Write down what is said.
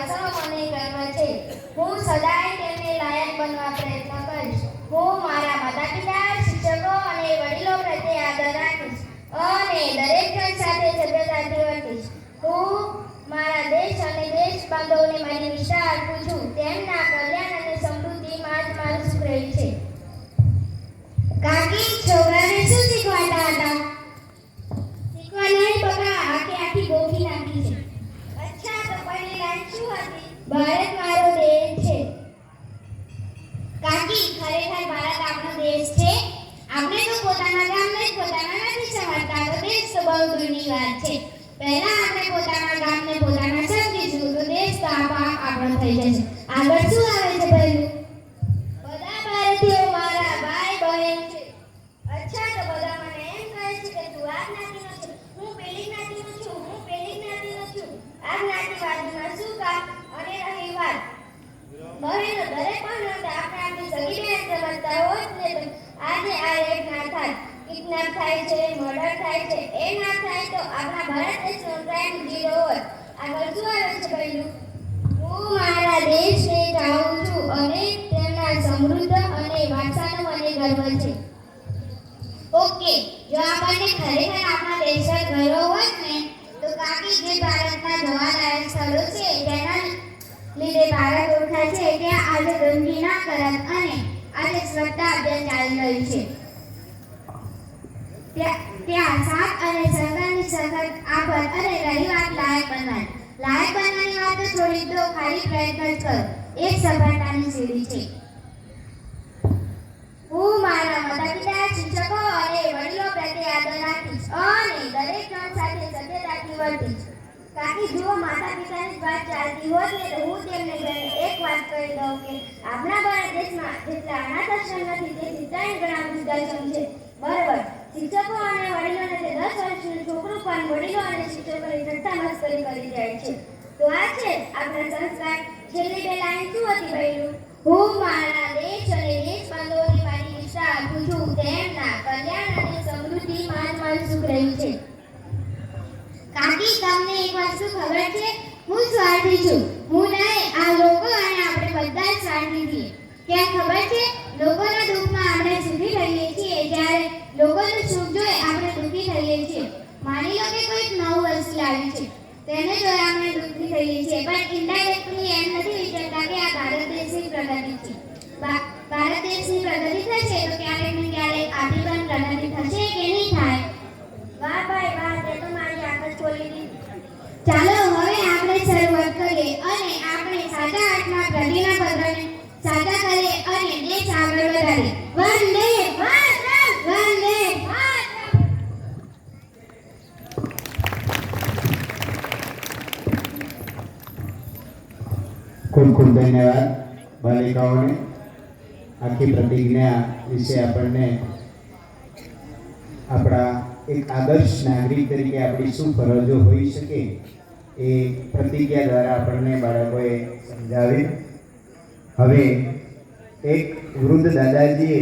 વિશ્વાસનો મને ગર્વ છે. હું સદાય તેમને લાયક બનવા પ્રયત્ન કરીશ. હું મારા માતા-પિતા, શિક્ષકો અને વડીલો પ્રત્યે આદર રાખીશ અને દરેક જણ સાથે સભ્યતાથી વર્તીશ. હું મારા દેશ અને દેશ બાંધવોને મારી નિષ્ઠા આપું છું. તેમના કલ્યાણ અને સમૃદ્ધિમાં જ મારું સુખ રહ્યું છે. કાકી છોકરાને શું શીખવાડતા હતા? શીખવા નહીં બકા, આખી ગોખી નાખી છે. અચ્છા, તો પહેલી લાઈન શું હતી? ભારત મારો દેશ છે. કાકી, ખરેખર ભારત આપણો દેશ છે. આપણે તો પોતાના ગામને જ પોતાના નથી સમજતા, તો દેશ તો બહુ દૂરની વાત છે. પહેલા આપણે પોતાના ગામને પોતાના સમજીશું તો દેશ તો આપોઆપ આપણો થઈ જશે. આગળ શું આવે છે પહેલું? બધા ભારતીયો મારા ભાઈ બહેન છે. અચ્છા, તો બધા મને એમ કહે છે કે તું આ જ્ઞાતિનો છે, હું પેલી જ્ઞાતિનો છું, હું પેલી જ્ઞાતિનો છું. આ જ્ઞાતિવાદમાં શું કામ? અને રહી વાત બહેનો, દરેક બહેનો આપણે આપણી સગી બહેન સમજતા હોત ને તો આજે આ એક ના થાય. કિડનેપ થાય છે, મર્ડર થાય છે, એ ના થાય તો આપણા ભારત દેશનો ક્રાઇમ ઝીરો હોત. આગળ શું આવે છે પહેલું? હું મારા દેશને ચાહું છું અને તેમના સમૃદ્ધ અને વારસાનો મને ગર્વ છે. ઓકે, જો આપણને ખરેખર આપણા દેશ પર ગર્વ હોત ને તો કાકી જે ભારતના જોવાલાયક સ્થળો છે તેના લીધે ભારત ઓળખાય છે, ત્યાં આજે ગંદકી ના કરત અને આજે સ્વચ્છતા અભિયાન ચાલી રહ્યું છે. ત્યાં સાથ અને સરકારની સખત આભાર. અને રહી વાત લાયક બનવાની વાત તો છોડી દો, ખાલી પ્રયત્ન જ કરો. એક સફળતાની સીડી છે. હું મારા માતા-પિતા, શિક્ષકો અને વડીલો પ્રત્યે આદર રાખીશ અને દરેક જણ સાથે સભ્યતાથી વર્તીશ. કાકી, જુઓ, માતા-પિતાની વાત ચાલતી હોત ને તો હું તેમને એક વાત કહી દઉં કે આપણા ભારત દેશમાં જેટલા અનાથ આશ્રમ નથી તેથી 3 ગણા વૃદ્ધાશ્રમ છે. બરાબર. શિક્ષકો અને વડીલોને તે 10 વર્ષનું છોકરું પણ વડીલો અને શિક્ષકોની ઠઠ્ઠા મસ્કરી કરી જાય છે. તો આ છે આપણા સંસ્કાર. છેલ્લી 2 લાઈન શું હતી પહેલું? હું મારા દેશ અને દેશ બાંધવોને મારી નિષ્ઠા આપું છું. તેમના કલ્યાણ અને સમૃદ્ધિમાં જ મારું સુખ રહ્યું છે. કાકી, તમને એક વસ્તુ ખબર છે? હું સ્વાર્થી છું. હું નહીં, આ લોકો અને આપણે બધા જ સ્વાર્થી છીએ. કેમ ખબર છે? લોકોના દુઃખમાં આપણે સુખી થઈએ છીએ, જ્યારે લોકોનું સુખ જોઈ આપણે દુઃખી થઈએ છીએ. માની લો કે કોઈક નવું વસ્તુ લાવી છે, તેને જોઈ આપણે દુઃખી થઈએ છીએ, પણ ઇનડાયરેક્ટલી એમ નથી વિચારતા કે આ ભારત દેશની પ્રગતિ છે. ભારત દેશની પ્રગતિ થશે તો ક્યારેક ને ક્યારેક આપણી પણ પ્રગતિ થશે કે નહીં થાય? વાહ ભાઈ વાહ, તે તો મારી આંખ જ ખોલી દીધી. ચાલો હવે આપણે શરૂઆત કરીએ અને આપણે સાચા અર્થમાં પ્રતિજ્ઞા પત્રને સાચા કરીએ અને દેશ આગળ વધારીએ. વંદે માતરમ, વંદે માતરમ. ખૂબ ખૂબ ધન્યવાદ બાલિકાઓને. આખી પ્રતિજ્ઞા વિશે આપણને આપણા એક આદર્શ નાગરિક તરીકે આપણી શું ફરજો હોઈ શકે એ પ્રતિજ્ઞા દ્વારા આપણને બાળકોએ સમજાવી. હવે એક વૃદ્ધ દાદાજીએ